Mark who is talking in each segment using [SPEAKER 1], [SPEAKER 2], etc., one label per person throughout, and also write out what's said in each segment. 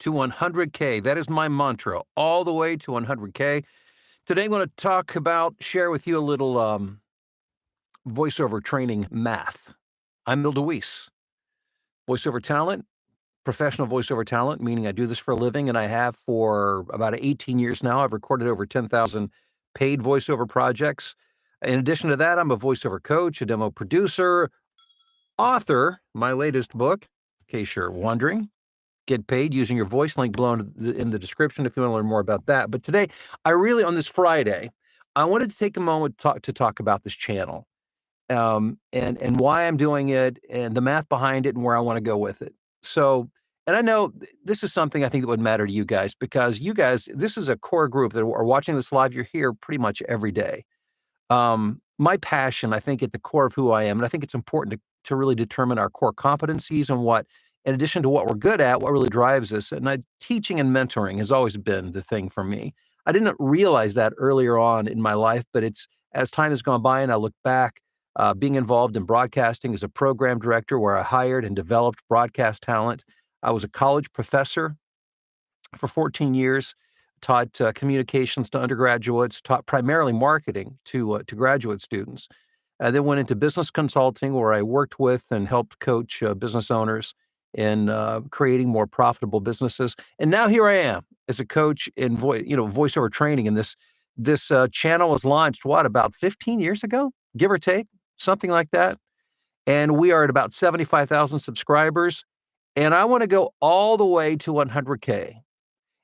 [SPEAKER 1] to 100K. That is my mantra, all the way to 100K. Today, I'm going to share with you a little voiceover training math. I'm Bill DeWeese, voiceover talent, professional voiceover talent, meaning I do this for a living, and I have for about 18 years now. I've recorded over 10,000 paid voiceover projects. In addition to that, I'm a voiceover coach, a demo producer, author. My latest book, in case you're wondering, Get Paid Using Your Voice, link below in the description if you want to learn more about that. But today, on this Friday, I wanted to take a moment to talk about this channel, and why I'm doing it, and the math behind it, and where I want to go with it. So, and I know this is something I think that would matter to you guys, because you guys, this is a core group that are watching this live. You're here pretty much every day. My passion, I think, at the core of who I am, and I think it's important to really determine our core competencies and what, in addition to what we're good at, what really drives us. And teaching and mentoring has always been the thing for me. I didn't realize that earlier on in my life, but it's as time has gone by and I look back, being involved in broadcasting as a program director, where I hired and developed broadcast talent. I was a college professor for 14 years, taught communications to undergraduates, taught primarily marketing to graduate students. Then went into business consulting, where I worked with and helped coach business owners in creating more profitable businesses. And now here I am as a coach in voiceover training. And this channel was launched about 15 years ago, give or take, something like that. And we are at about 75,000 subscribers. And I want to go all the way to 100K.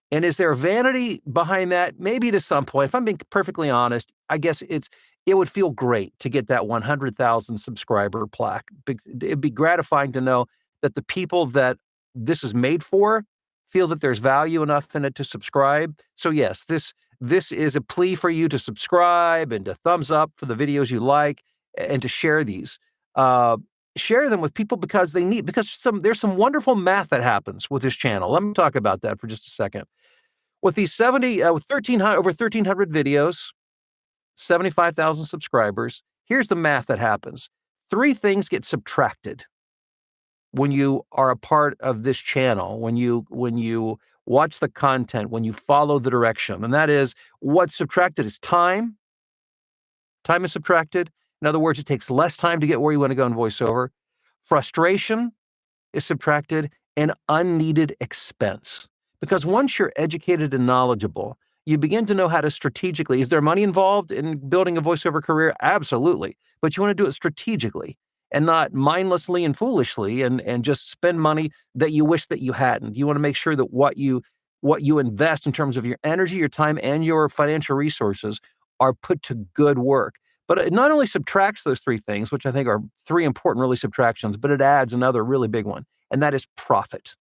[SPEAKER 1] And is there vanity behind that? Maybe to some point. If I'm being perfectly honest, I guess it would feel great to get that 100,000 subscriber plaque. It'd be gratifying to know that the people that this is made for feel that there's value enough in it to subscribe. So yes, this is a plea for you to subscribe and to thumbs up for the videos you like, and to share these. Share them with people because there's some wonderful math that happens with this channel. Let me talk about that for just a second. With these over 1,300 videos, 75,000 subscribers, here's the math that happens. 3 things get subtracted when you are a part of this channel, when you watch the content, when you follow the direction. And that is, what's subtracted is time. Time is subtracted. In other words, it takes less time to get where you want to go in voiceover. Frustration is subtracted, and unneeded expense. Because once you're educated and knowledgeable, you begin to know how to strategically. Is there money involved in building a voiceover career? Absolutely. But you want to do it strategically and not mindlessly and foolishly and just spend money that you wish that you hadn't. You want to make sure that what you invest in terms of your energy, your time, and your financial resources are put to good work. But it not only subtracts those 3 things, which I think are 3 important really subtractions, but it adds another really big one, and that is profit.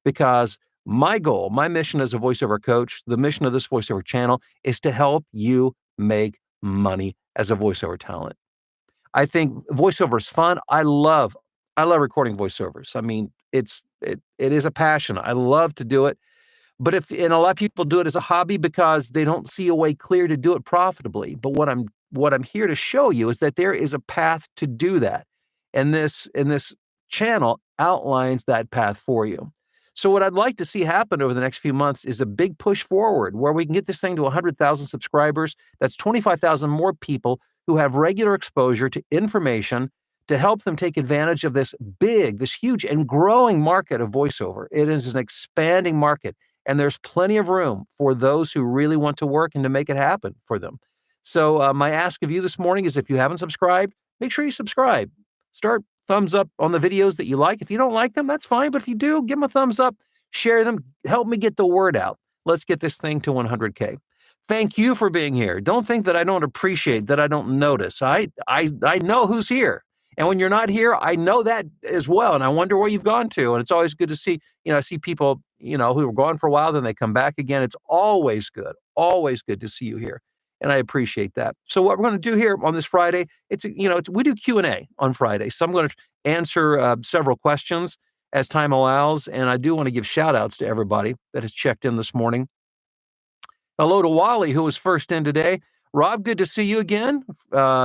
[SPEAKER 1] Because my goal, my mission as a voiceover coach, the mission of this voiceover channel, is to help you make money as a voiceover talent. I think voiceover is fun. I love recording voiceovers. I mean, it is a passion. I love to do it. But and a lot of people do it as a hobby because they don't see a way clear to do it profitably. But what I'm here to show you is that there is a path to do that. And this channel outlines that path for you. So what I'd like to see happen over the next few months is a big push forward where we can get this thing to 100,000 subscribers. That's 25,000 more people who have regular exposure to information to help them take advantage of this huge and growing market of voiceover. It is an expanding market, and there's plenty of room for those who really want to work and to make it happen for them. So my ask of you this morning is, if you haven't subscribed, make sure you subscribe. Start thumbs up on the videos that you like. If you don't like them, that's fine. But if you do, give them a thumbs up, share them, help me get the word out. Let's get this thing to 100K. Thank you for being here. Don't think that I don't appreciate, that I don't notice. I know who's here. And when you're not here, I know that as well. And I wonder where you've gone to. And it's always good to see, I see people, who are gone for a while, then they come back again. It's always good to see you here. And I appreciate that. So what we're going to do here on this Friday, we do Q&A on Friday. So I'm going to answer several questions as time allows. And I do want to give shout outs to everybody that has checked in this morning. Hello to Wally, who was first in today. Rob, good to see you again.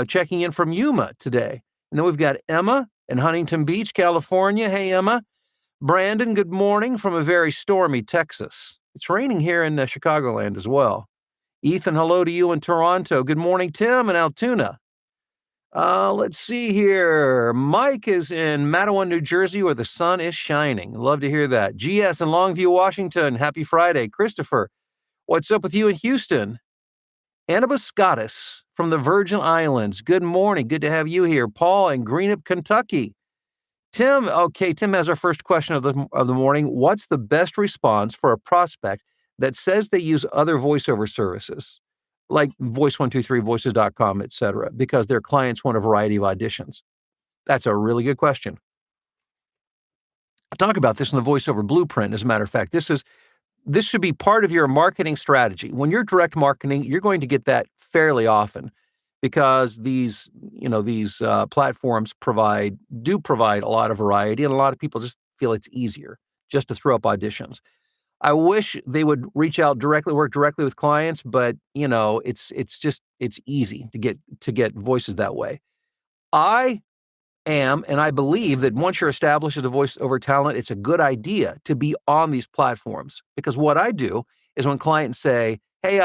[SPEAKER 1] Checking in from Yuma today. And then we've got Emma in Huntington Beach, California. Hey, Emma. Brandon, good morning from a very stormy Texas. It's raining here in Chicagoland as well. Ethan, hello to you in Toronto. Good morning, Tim in Altoona. Let's see here. Mike is in Matawan, New Jersey, where the sun is shining. Love to hear that. GS in Longview, Washington. Happy Friday. Christopher, what's up with you in Houston? Annabus Scottus from the Virgin Islands. Good morning. Good to have you here. Paul in Greenup, Kentucky. Tim, okay, Tim has our first question of the morning. What's the best response for a prospect that says they use other voiceover services like Voice123, Voices.com, et cetera, because their clients want a variety of auditions? That's a really good question. I'll talk about this in the voiceover blueprint. As a matter of fact, this should be part of your marketing strategy. When you're direct marketing, you're going to get that fairly often because these platforms do provide a lot of variety, and a lot of people just feel it's easier just to throw up auditions. I wish they would reach out directly, work directly with clients, but it's easy to get voices that way. I am, and I believe that once you're established as a voiceover talent, it's a good idea to be on these platforms, because what I do is when clients say, "Hey,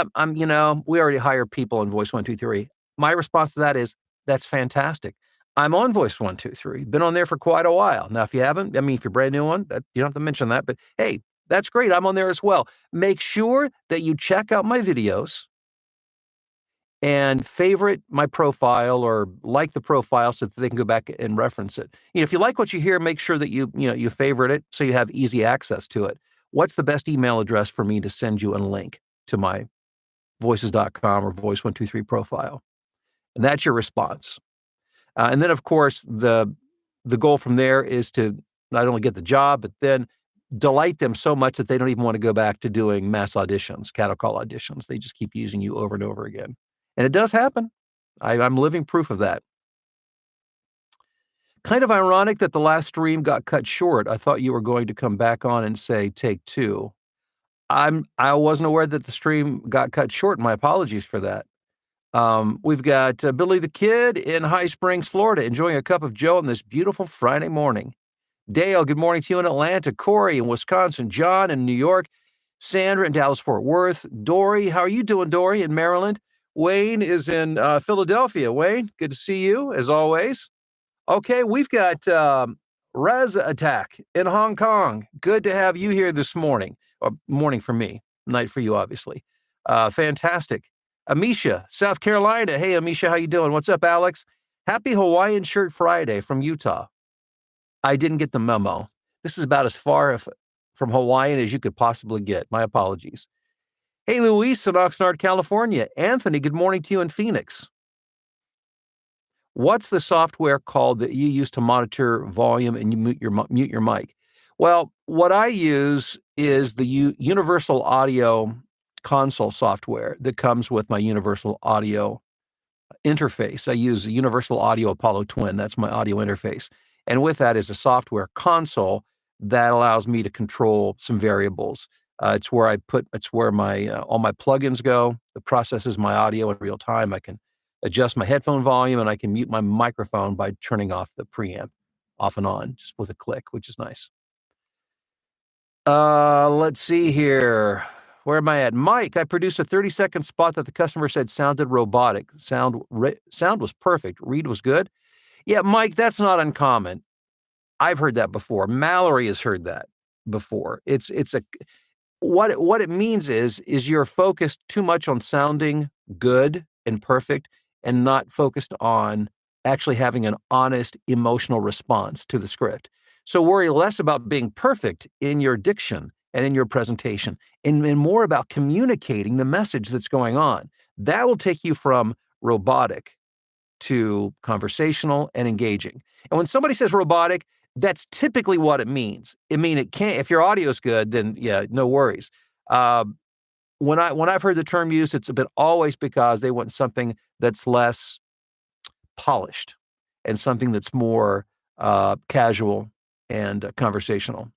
[SPEAKER 1] we already hire people on Voice123," my response to that is, "That's fantastic. I'm on Voice123. Been on there for quite a while. Now, if you haven't, if you're brand new on, you don't have to mention that, but hey, that's great. I'm on there as well. Make sure that you check out my videos and favorite my profile or like the profile so that they can go back and reference it. If you like what you hear, make sure that you favorite it so you have easy access to it. What's the best email address for me to send you a link to my Voices.com or Voice123 profile?" And that's your response. And then, of course, the goal from there is to not only get the job, but then delight them so much that they don't even want to go back to doing mass auditions, cattle call auditions. They just keep using you over and over again. And it does happen. I'm living proof of that. Kind of ironic that the last stream got cut short. I thought you were going to come back on and say take two. I wasn't aware that the stream got cut short. My apologies for that. We've got Billy the Kid in High Springs, Florida, enjoying a cup of joe on this beautiful Friday morning. Dale, good morning to you in Atlanta. Corey in Wisconsin. John in New York. Sandra in Dallas-Fort Worth. Dory, how are you doing, Dory, in Maryland? Wayne is in Philadelphia. Wayne, good to see you, as always. Okay, we've got Raz Attack in Hong Kong. Good to have you here this morning. Or morning for me, night for you, obviously. Fantastic. Amisha, South Carolina. Hey, Amisha, how you doing? What's up, Alex? Happy Hawaiian Shirt Friday from Utah. I didn't get the memo. This is about as far from Hawaiian as you could possibly get. My apologies. Hey, Luis in Oxnard, California. Anthony, good morning to you in Phoenix. What's the software called that you use to monitor volume and you mute your mic? Well, what I use is the Universal Audio console software that comes with my Universal Audio interface. I use a Universal Audio Apollo Twin. That's my audio interface. And with that is a software console that allows me to control some variables. It's where my all my plugins go. It processes my audio in real time. I can adjust my headphone volume, and I can mute my microphone by turning off the preamp off and on just with a click, which is nice. Let's see here. Where am I at? Mike, I produced a 30-second spot that the customer said sounded robotic. Sound was perfect. Read was good. Yeah, Mike, that's not uncommon. I've heard that before. Mallory has heard that before. What it means is you're focused too much on sounding good and perfect and not focused on actually having an honest emotional response to the script. So worry less about being perfect in your diction and in your presentation and more about communicating the message that's going on. That will take you from robotic to conversational and engaging. And when somebody says robotic, that's typically what it means. It can't, if your audio is good, then yeah, no worries. When I've heard the term used, it's been always because they want something that's less polished and something that's more casual and conversational.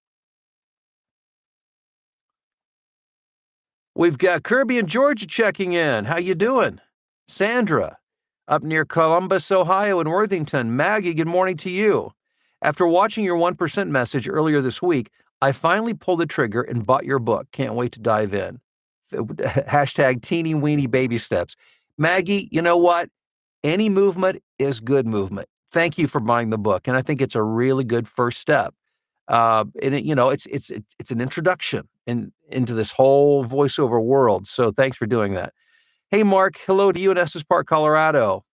[SPEAKER 1] We've got Kirby in Georgia checking in. How you doing? Sandra, up near Columbus, Ohio, in Worthington. Maggie, good morning to you. After watching your 1% message earlier this week, I finally pulled the trigger and bought your book. Can't wait to dive in. Hashtag teeny weeny baby steps. Maggie, you know what? Any movement is good movement. Thank you for buying the book, and I think it's a really good first step. And it's an introduction into this whole voiceover world. So thanks for doing that. Hey, Mark, hello to you in Estes Park, Colorado.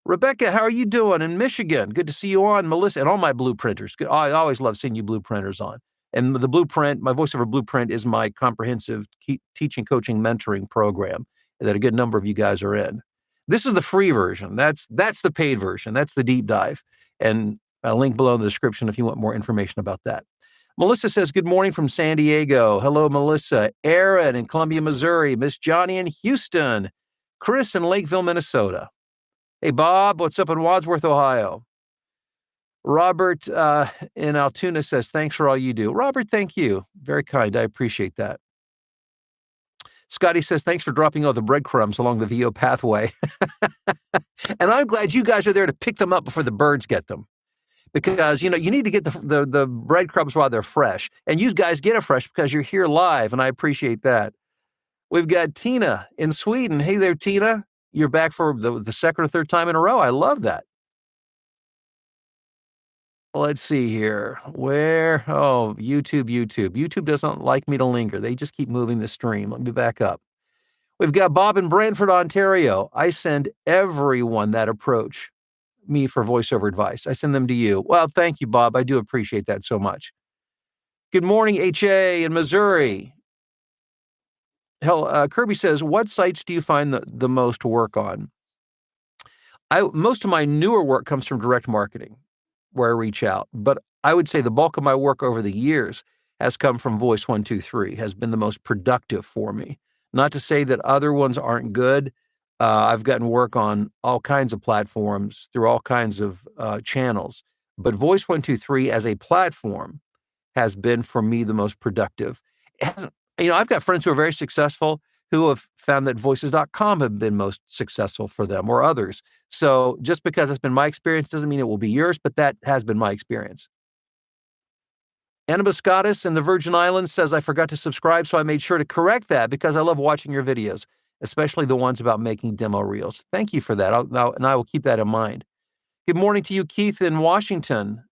[SPEAKER 1] Rebecca, how are you doing in Michigan? Good to see you on. Melissa, and all my blueprinters. I always love seeing you blueprinters on. And the blueprint, my voiceover blueprint, is my comprehensive teaching, coaching, mentoring program that a good number of you guys are in. This is the free version. That's the paid version. That's the deep dive. And I'll link below in the description if you want more information about that. Melissa says, good morning from San Diego. Hello, Melissa. Aaron in Columbia, Missouri. Miss Johnny in Houston. Chris in Lakeville, Minnesota. Hey, Bob, what's up in Wadsworth, Ohio? Robert in Altoona says, thanks for all you do. Robert, thank you. Very kind. I appreciate that. Scotty says, thanks for dropping all the breadcrumbs along the VO pathway. And I'm glad you guys are there to pick them up before the birds get them. Because, you need to get the breadcrumbs while they're fresh. And you guys get it fresh because you're here live, and I appreciate that. We've got Tina in Sweden. Hey there, Tina. You're back for the second or third time in a row. I love that. Let's see here. Where? Oh, YouTube. YouTube doesn't like me to linger. They just keep moving the stream. Let me back up. We've got Bob in Brantford, Ontario. I send everyone that approach me for voiceover advice. I send them to you. Well, thank you, Bob. I do appreciate that so much. Good morning, HA in Missouri. Hell, Kirby says, what sites do you find the most work on? Most of my newer work comes from direct marketing, where I reach out. But I would say the bulk of my work over the years has come from Voice 123, has been the most productive for me. Not to say that other ones aren't good. I've gotten work on all kinds of platforms through all kinds of channels. But Voice 123 as a platform has been, for me, the most productive. It hasn't, I've got friends who are very successful who have found that voices.com have been most successful for them, or others. So just because it's been my experience doesn't mean it will be yours, but that has been my experience. Anna Biscottis in the Virgin Islands says, I forgot to subscribe, so I made sure to correct that because I love watching your videos, especially the ones about making demo reels. Thank you for that, and I will keep that in mind. Good morning to you, Keith in Washington.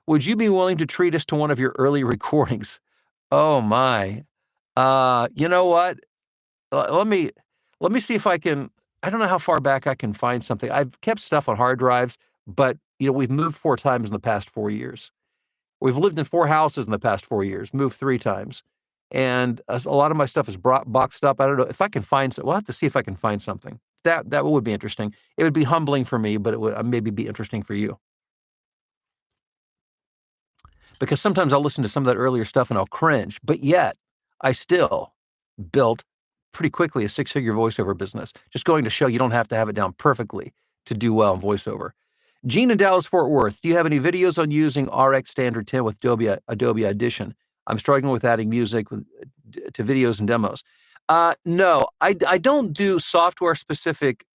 [SPEAKER 1] Would you be willing to treat us to one of your early recordings? Oh my. You know what? Let me see if I can. I don't know how far back I can find something. I've kept stuff on hard drives, but we've moved 4 times in the past 4 years. We've lived in 4 houses in the past 4 years, moved 3 times. And a lot of my stuff is boxed up. I don't know if I can find we'll have to see if I can find something. That would be interesting. It would be humbling for me, but it would maybe be interesting for you. Because sometimes I'll listen to some of that earlier stuff and I'll cringe, but yet I still built pretty quickly a 6-figure voiceover business. Just going to show you don't have to have it down perfectly to do well in voiceover. Gene in Dallas, Fort Worth, do you have any videos on using RX Standard 10 with Adobe Audition? I'm struggling with adding music to videos and demos. No, I don't do software-specific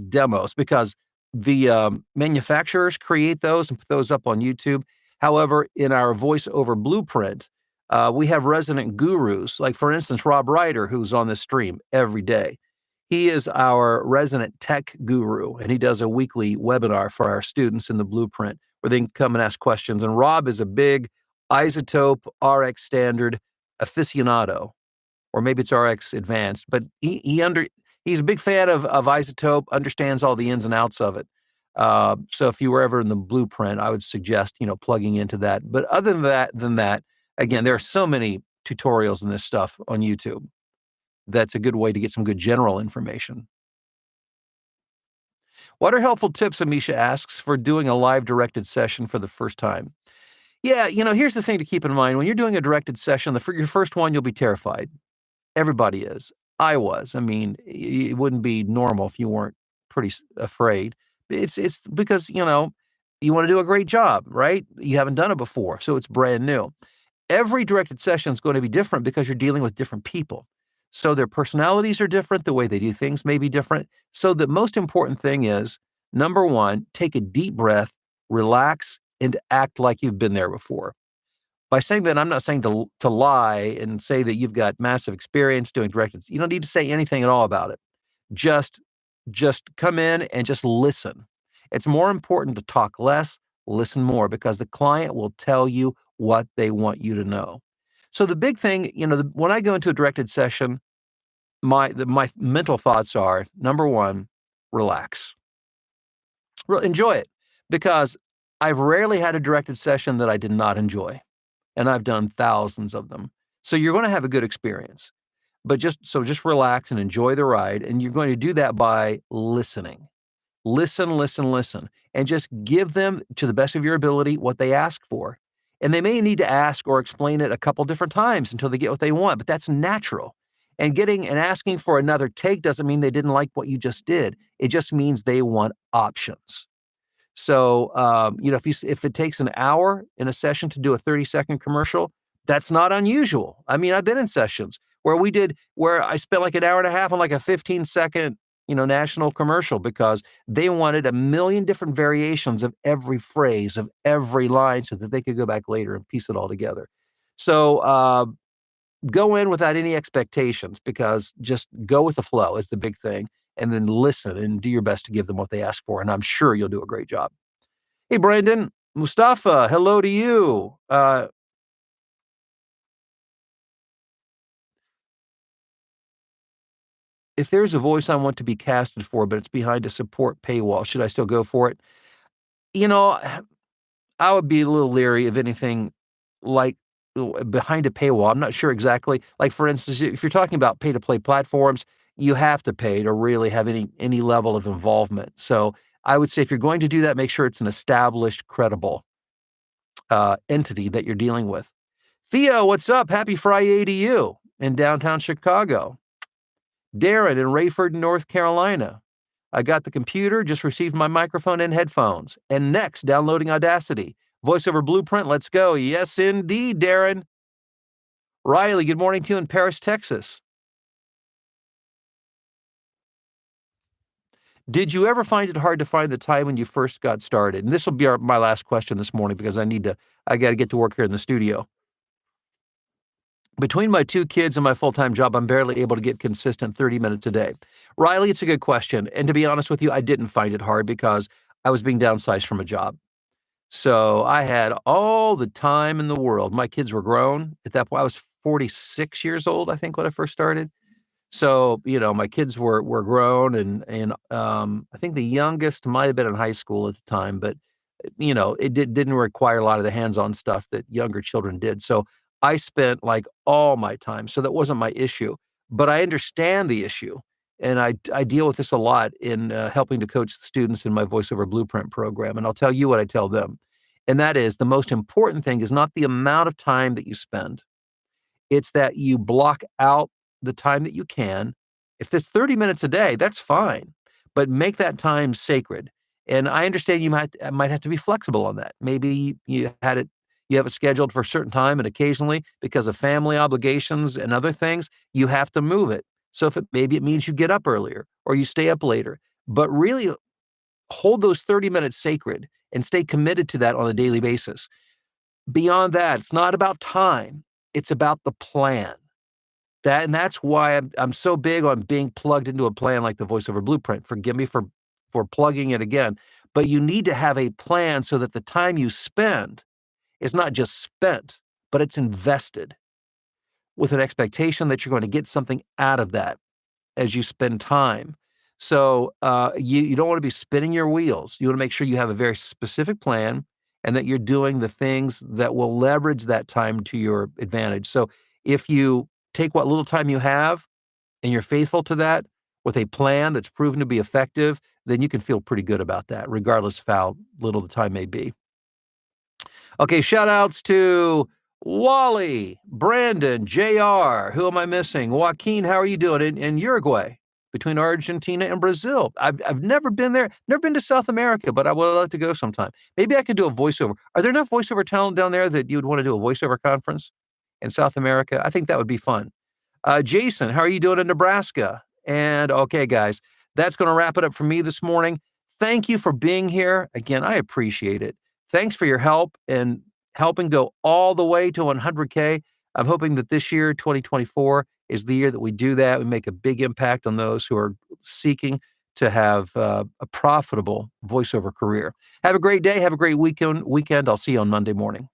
[SPEAKER 1] demos because the manufacturers create those and put those up on YouTube. However, in our voiceover blueprint, we have resident gurus, like, for instance, Rob Ryder, who's on this stream every day. He is our resident tech guru, and he does a weekly webinar for our students in the blueprint where they can come and ask questions. And Rob is a big iZotope RX Standard aficionado, or maybe it's RX Advanced, but he's a big fan of iZotope, understands all the ins and outs of it. So if you were ever in the blueprint, I would suggest, plugging into that. But other than that, again, there are so many tutorials in this stuff on YouTube. That's a good way to get some good general information. What are helpful tips, Amisha asks, for doing a live directed session for the first time? Yeah, here's the thing to keep in mind. When you're doing a directed session, your first one, you'll be terrified. Everybody is. I was. I mean, it wouldn't be normal if you weren't pretty afraid. It's because, you want to do a great job, right? You haven't done it before, so it's brand new. Every directed session is going to be different because you're dealing with different people. So their personalities are different. The way they do things may be different. So the most important thing is Number one, take a deep breath, relax, and act like you've been there before. By saying that, I'm not saying to lie and say that you've got massive experience doing directed. You don't need to say anything at all about it. Just just come in and just listen. It's more important to talk less, listen more, because the client will tell you what they want you to know. So the big thing, when I go into a directed session, my mental thoughts are, number one, relax. Enjoy it, because I've rarely had a directed session that I did not enjoy, and I've done thousands of them. So you're gonna have a good experience. But just relax and enjoy the ride, and you're going to do that by listening. Listen, listen, listen, and just give them, to the best of your ability, what they ask for. And they may need to ask or explain it a couple different times until they get what they want, but that's natural. And getting and asking for another take doesn't mean they didn't like what you just did. It just means they want options. So, if it takes an hour in a session to do a 30-second commercial, that's not unusual. I mean, I've been in sessions where I spent like an hour and a half on like a 15-second, national commercial, because they wanted a million different variations of every phrase, of every line, so that they could go back later and piece it all together. So, go in without any expectations, because just go with the flow is the big thing, and then listen and do your best to give them what they ask for, and I'm sure you'll do a great job. Hey, Brandon, Mustafa, hello to you. If there's a voice I want to be casted for, but it's behind a support paywall, should I still go for it? You know, I would be a little leery of anything like behind a paywall. I'm not sure exactly. Like, for instance, if you're talking about pay to play platforms, you have to pay to really have any level of involvement. So I would say, if you're going to do that, make sure it's an established, credible entity that you're dealing with. Theo, what's up? Happy Friday to you in downtown Chicago. Darren in Rayford, North Carolina. I got the computer, just received my microphone and headphones. And next, downloading Audacity. VoiceOver Blueprint, let's go. Yes, indeed, Darren. Riley, good morning to you in Paris, Texas. Did you ever find it hard to find the time when you first got started? And this will be my last question this morning, because I got to get to work here in the studio. Between my two kids and my full-time job, I'm barely able to get consistent 30 minutes a day. Riley, it's a good question. And to be honest with you, I didn't find it hard, because I was being downsized from a job. So I had all the time in the world. My kids were grown. At that point, I was 46 years old, I think, when I first started. So, my kids were grown, and I think the youngest might have been in high school at the time, but it didn't require a lot of the hands-on stuff that younger children did. So I spent like all my time. So that wasn't my issue, but I understand the issue. And I deal with this a lot in helping to coach students in my VoiceOver Blueprint program. And I'll tell you what I tell them. And that is, the most important thing is not the amount of time that you spend. It's that you block out the time that you can. If it's 30 minutes a day, that's fine, but make that time sacred. And I understand you might have to be flexible on that. Maybe you have it scheduled for a certain time, and occasionally, because of family obligations and other things, you have to move it. So maybe it means you get up earlier or you stay up later, but really hold those 30 minutes sacred and stay committed to that on a daily basis. Beyond that, it's not about time. It's about the plan. That's why I'm so big on being plugged into a plan like the VoiceOver Blueprint. Forgive me for plugging it again, but you need to have a plan so that the time you spend is not just spent, but it's invested, with an expectation that you're going to get something out of that as you spend time. So you don't want to be spinning your wheels. You want to make sure you have a very specific plan, and that you're doing the things that will leverage that time to your advantage. So if you take what little time you have and you're faithful to that with a plan that's proven to be effective, then you can feel pretty good about that, regardless of how little the time may be. Okay, shout outs to Wally, Brandon, JR. Who am I missing? Joaquin, how are you doing in Uruguay, between Argentina and Brazil? I've never been there, never been to South America, but I would love to go sometime. Maybe I could do a voiceover. Are there enough voiceover talent down there that you would want to do a voiceover conference in South America? I think that would be fun. Jason, how are you doing in Nebraska? And okay, guys, that's going to wrap it up for me this morning. thank you for being here. Again, I appreciate it. Thanks for your help and helping go all the way to 100K. I'm hoping that this year, 2024, is the year that we do that. We make a big impact on those who are seeking to have a profitable voiceover career. Have a great day. Have a great weekend. I'll see you on Monday morning.